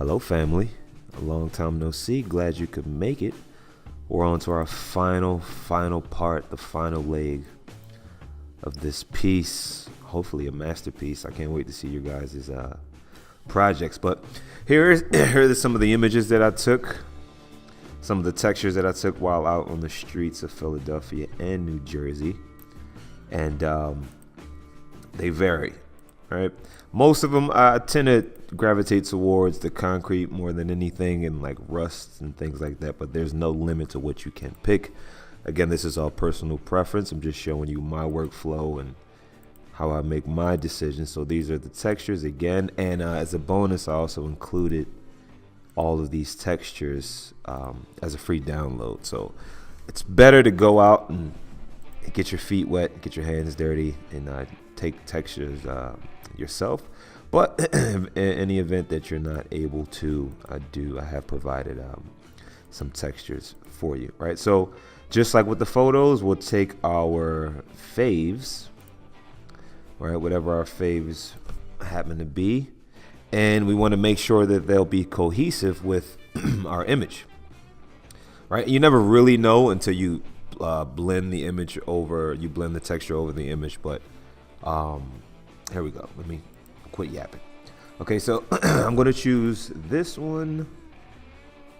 Hello, family. A long time no see. Glad you could make it. We're on to our final part, the final leg of this piece. Hopefully a masterpiece. I can't wait to see your guys' projects. But here are some of the images that I took. Some of the textures that I took while out on the streets of Philadelphia and New Jersey. And they vary, right? Most of them I tend to gravitate towards the concrete more than anything, and like rust and things like that, but there's no limit to what you can pick. Again, this is all personal preference. I'm just showing you my workflow and how I make my decisions. So these are the textures again, and as a bonus I also included all of these textures as a free download. So it's better to go out and get your feet wet, get your hands dirty, and take textures yourself. But in any event that you're not able to I have provided some textures for you, right? So just like with the photos, we'll take our faves, right? Whatever our faves happen to be, and we want to make sure that they'll be cohesive with our image, right? You never really know until you blend the image over, you blend the texture over the image. But here we go. Let me quit yapping. Okay, so I'm going to choose this one.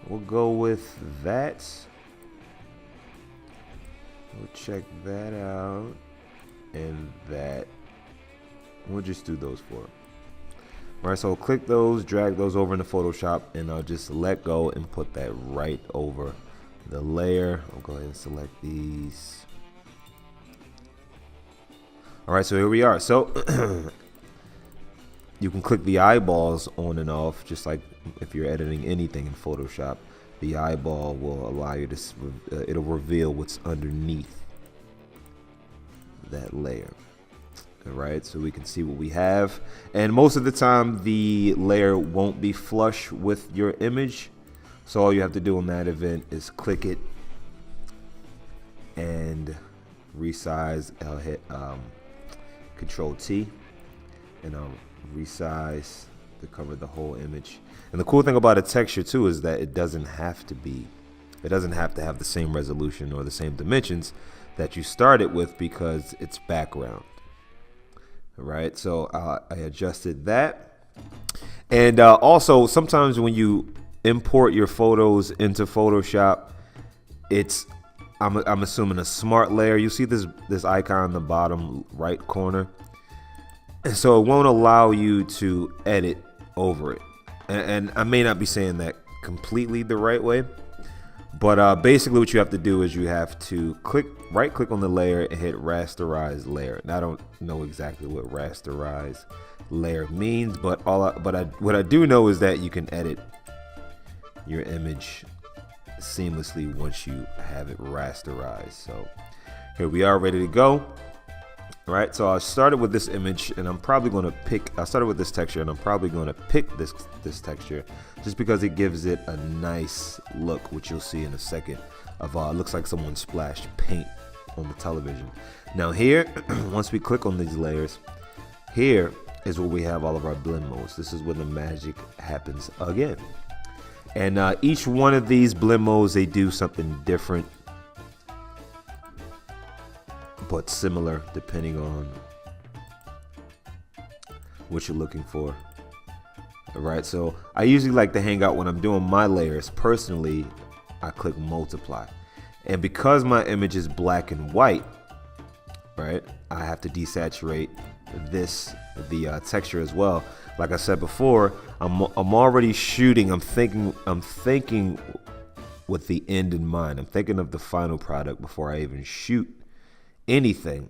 We'll go with that. We'll check that out. And that. We'll just do those four. All right, so I'll click those, drag those over into Photoshop, and I'll just let go and put that right over the layer. I'll go ahead and select these. All right, so here we are. So you can click the eyeballs on and off, just like if you're editing anything in Photoshop. The eyeball will allow you to, it'll reveal what's underneath that layer. All right, so we can see what we have. And most of the time, the layer won't be flush with your image. So all you have to do in that event is click it and resize. I'll hit Control T, and I'll resize to cover the whole image. And the cool thing about a texture too is that it doesn't have to have the same resolution or the same dimensions that you started with, because it's background. All right, so I adjusted that. And also sometimes when you import your photos into Photoshop, it's I'm assuming a smart layer. You see this icon in the bottom right corner, and so it won't allow you to edit over it. And I may not be saying that completely the right way, but basically what you have to do is you have to right click on the layer and hit rasterize layer. And I don't know exactly what rasterize layer means, but what I do know is that you can edit your image seamlessly once you have it rasterized. So here we are, ready to go. All right, so I started with this image, and I started with this texture, and I'm probably going to pick this texture just because it gives it a nice look, which you'll see in a second. It looks like someone splashed paint on the television. Now here, once we click on these layers, here is where we have all of our blend modes. This is where the magic happens again. And each one of these blend modes, they do something different, but similar depending on what you're looking for. All right, so I usually like to hang out when I'm doing my layers. Personally, I click multiply. And because my image is black and white, right, I have to desaturate the texture as well. Like I said before, I'm already shooting. I'm thinking with the end in mind. I'm thinking of the final product before I even shoot anything,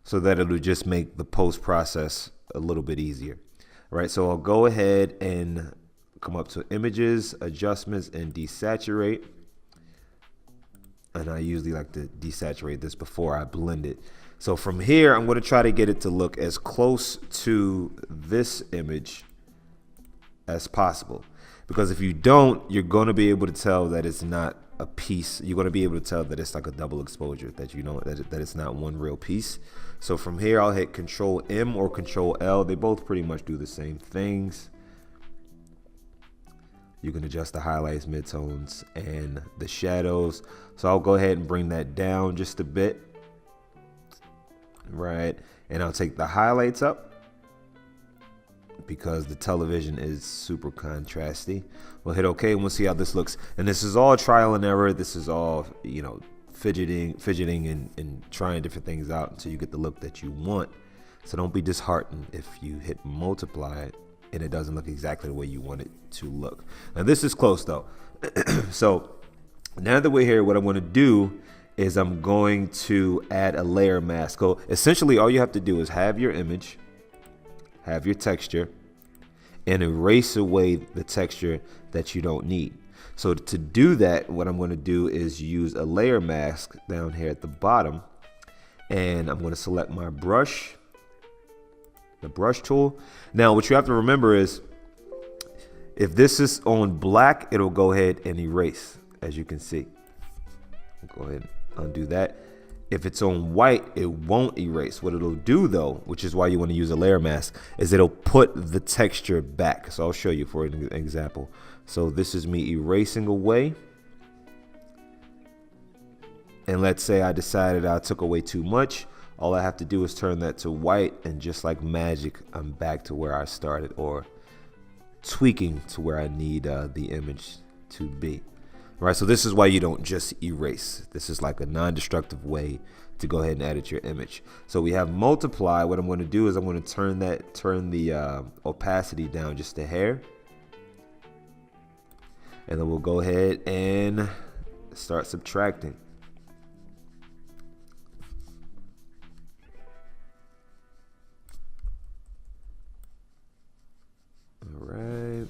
so that it'll just make the post process a little bit easier. All right, so I'll go ahead and come up to images, adjustments, and desaturate. And I usually like to desaturate this before I blend it. So from here, I'm going to try to get it to look as close to this image as possible, because if you don't, you're going to be able to tell that it's not a piece. You're going to be able to tell that it's like a double exposure, that you know that it's not one real piece. So from here, I'll hit Control M or Control L. They both pretty much do the same things. You can adjust the highlights, midtones, and the shadows. So I'll go ahead and bring that down just a bit. Right. And I'll take the highlights up because the television is super contrasty. We'll hit OK and we'll see how this looks. And this is all trial and error. This is all, you know, fidgeting and trying different things out until you get the look that you want. So don't be disheartened if you hit multiply and it doesn't look exactly the way you want it to look. Now this is close though. So now that we're here, what I'm going to do is I'm going to add a layer mask. So essentially all you have to do is have your image, have your texture, and erase away the texture that you don't need. So to do that, what I'm going to do is use a layer mask down here at the bottom, and I'm going to select my brush, the brush tool. Now what you have to remember is if this is on black, it'll go ahead and erase, as you can see. Go ahead and undo that. If it's on white, it won't erase. What it'll do though, which is why you want to use a layer mask, is it'll put the texture back. So I'll show you for an example. So this is me erasing away. And let's say I decided I took away too much. All I have to do is turn that to white, and just like magic, I'm back to where I started, or tweaking to where I need the image to be. All right, so this is why you don't just erase. This is like a non-destructive way to go ahead and edit your image. So we have multiply. What I'm going to do is I'm going to turn the opacity down just a hair, and then we'll go ahead and start subtracting. All right.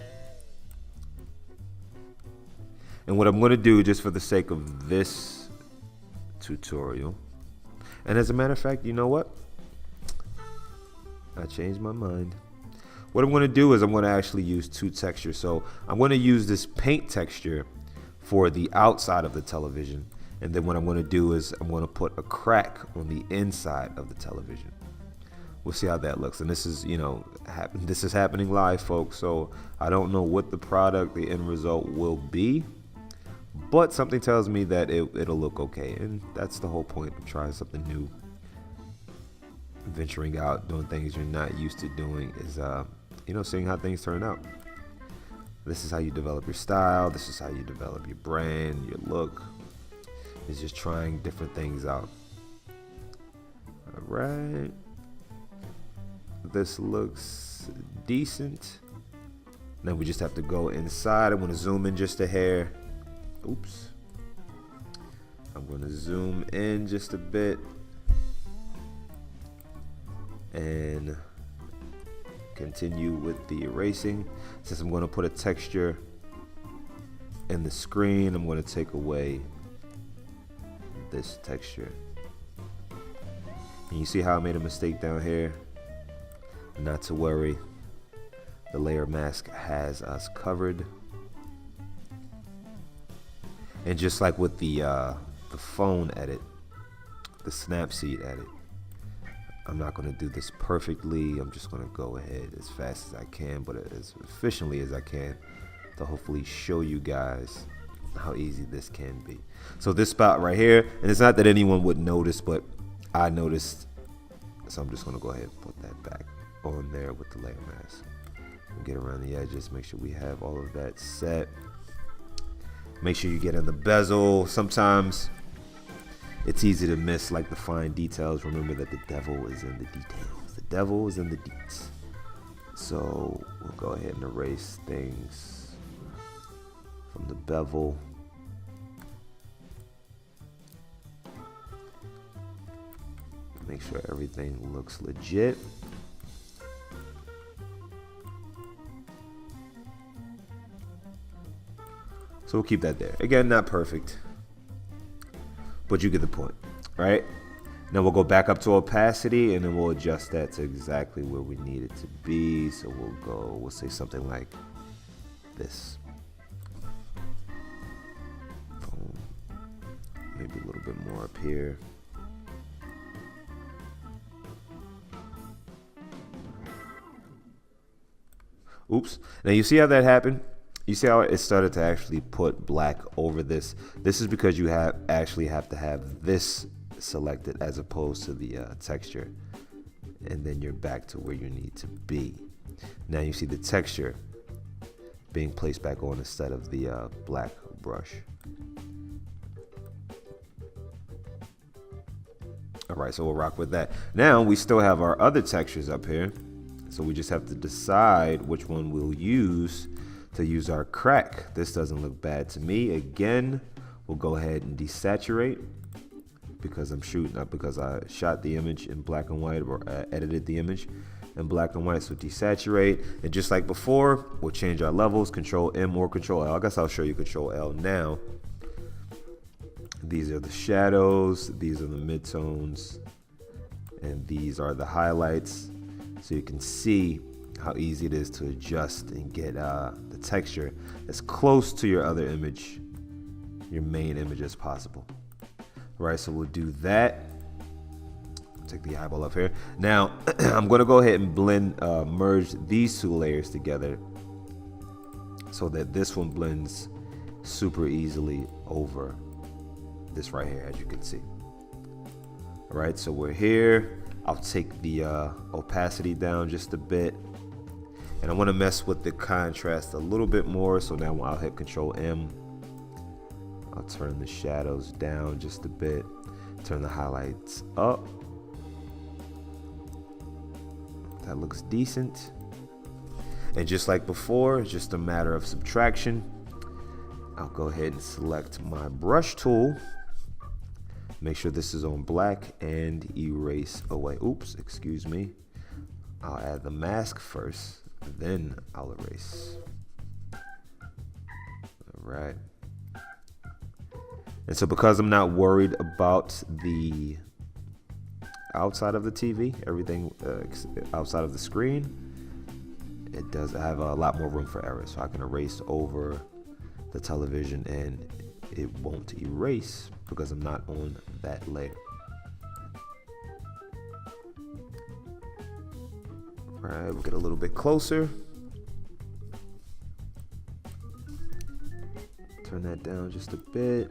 And what I'm going to do, just for the sake of this tutorial, and as a matter of fact, you know what? I changed my mind. What I'm going to do is I'm going to actually use two textures. So I'm going to use this paint texture for the outside of the television. And then what I'm going to do is I'm going to put a crack on the inside of the television. We'll see how that looks. And this is, you know, this is happening live, folks. So I don't know what the product, the end result will be, but something tells me that it'll look okay. And that's the whole point of trying something new. Venturing out, doing things you're not used to doing is, you know, seeing how things turn out. This is how you develop your style. This is how you develop your brand, your look. It's just trying different things out. All right. This looks decent. Now we just have to go inside. I'm going to zoom in just a hair. Oops. I'm going to zoom in just a bit and continue with the erasing. Since I'm going to put a texture in the screen, I'm going to take away this texture. And you see how I made a mistake down here? Not to worry, the layer mask has us covered. And just like with the phone edit, the Snapseed edit, I'm not going to do this perfectly. I'm just going to go ahead as fast as I can, but as efficiently as I can, to hopefully show you guys how easy this can be. So this spot right here, and it's not that anyone would notice, but I noticed, so I'm just going to go ahead and put that back on there with the layer mask. We'll get around the edges, make sure we have all of that set. Make sure you get in the bezel. Sometimes it's easy to miss like the fine details. Remember that the devil is in the details. The devil is in the deets. So we'll go ahead and erase things from the bevel. Make sure everything looks legit. So we'll keep that there. Again, not perfect, but you get the point, right? Now we'll go back up to opacity, and then we'll adjust that to exactly where we need it to be. So we'll say something like this. Boom. Maybe a little bit more up here. Oops. Now you see how that happened? You see how it started to actually put black over this? This is because you actually have to have this selected as opposed to the texture. And then you're back to where you need to be. Now you see the texture being placed back on instead of the black brush. All right, so we'll rock with that. Now we still have our other textures up here. So we just have to decide which one we'll use to use our crack. This doesn't look bad to me. Again, we'll go ahead and desaturate because I'm shooting up, because I shot the image in black and white, or edited the image in black and white. So desaturate, and just like before, we'll change our levels, Control M or Control L. I guess I'll show you Control L now. These are the shadows, these are the midtones, and these are the highlights. So you can see how easy it is to adjust and get the texture as close to your other image, your main image, as possible. All right, so we'll do that. Take the eyeball up here. Now, I'm gonna go ahead and blend, merge these two layers together so that this one blends super easily over this right here, as you can see. All right, so we're here. I'll take the opacity down just a bit. And I want to mess with the contrast a little bit more. So now I'll hit Control M. I'll turn the shadows down just a bit. Turn the highlights up. That looks decent. And just like before, it's just a matter of subtraction. I'll go ahead and select my brush tool. Make sure this is on black and erase away. Oops, excuse me. I'll add the mask first, then I'll erase. All right. And so because I'm not worried about the outside of the TV, everything outside of the screen, it does have a lot more room for error. So I can erase over the television and it won't erase because I'm not on that layer. All right, we'll get a little bit closer. Turn that down just a bit.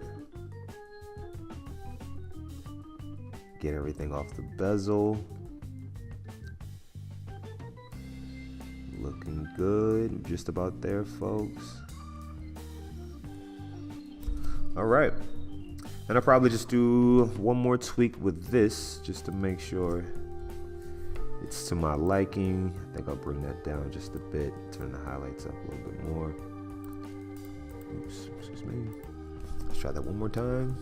Get everything off the bezel. Looking good, just about there, folks. All right, and I'll probably just do one more tweak with this just to make sure it's to my liking. I think I'll bring that down just a bit, turn the highlights up a little bit more. Oops, excuse me. Let's try that one more time.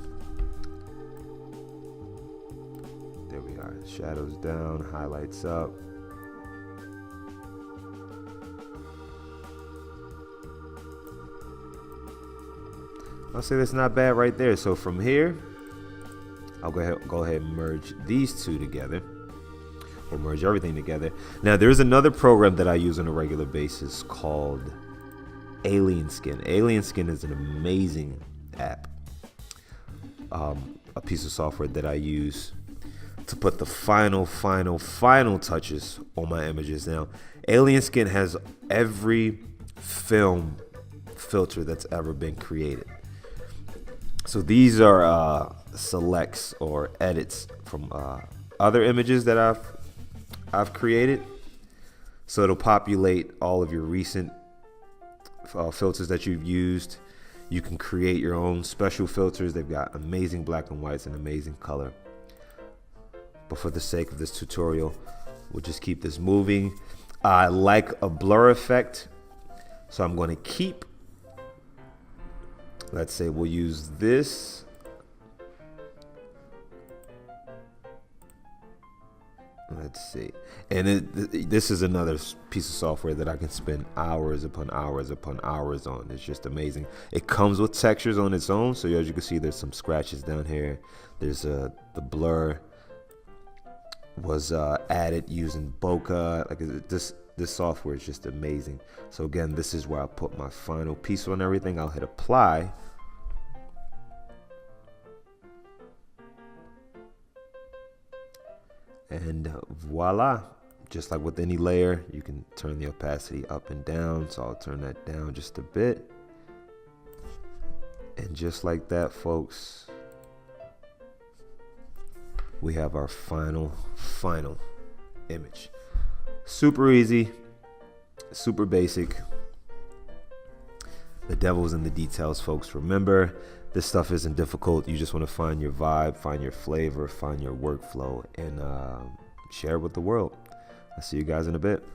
There we are, shadows down, highlights up. I'll say that's not bad right there. So from here, I'll go ahead and merge these two together, or merge everything together. Now there's another program that I use on a regular basis called Alien Skin. Alien Skin is an amazing app, a piece of software that I use to put the final touches on my images. Now, Alien Skin has every film filter that's ever been created. So these are selects or edits from other images that I've created. So it'll populate all of your recent filters that you've used. You can create your own special filters. They've got amazing black and whites and amazing color. But for the sake of this tutorial, we'll just keep this moving. I like a blur effect, so I'm going to keep, let's say we'll use this. Let's see. And this is another piece of software that I can spend hours upon hours upon hours on. It's just amazing. It comes with textures on its own. So as you can see, there's some scratches down here. There's the blur was added using bokeh. Like this software is just amazing. So again, this is where I put my final piece on everything. I'll hit apply. And voila, Just like with any layer, you can turn the opacity up and down. So I'll turn that down just a bit. And just like that, folks, we have our final image. Super easy, super basic. The devil's in the details, folks. Remember, this stuff isn't difficult. You just want to find your vibe, find your flavor, find your workflow, and share it with the world. I'll see you guys in a bit.